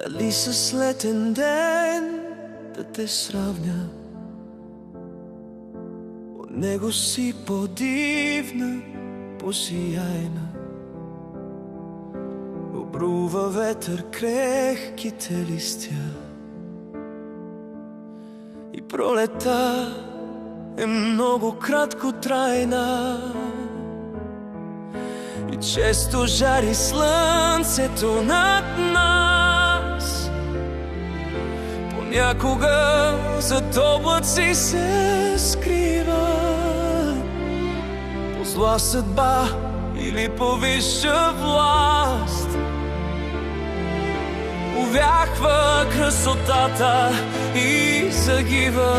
Дали с летен ден да те сравня, от него си по-дивна, по-сияйна. Обрува ветър крехките листя и пролета е много кратко-трайна. И често жари слънцето над нас, понякога зад облаци се скрива. По зла съдба или по висша власт увяхва красотата и загива.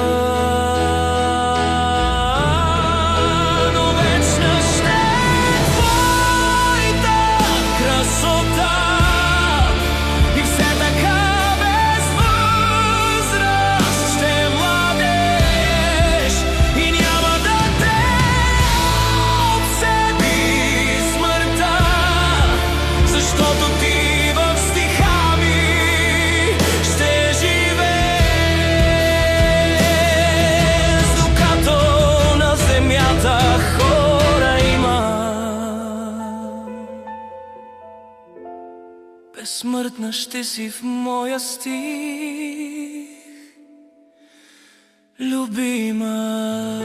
Безсмъртна ще си в моя стих, любима.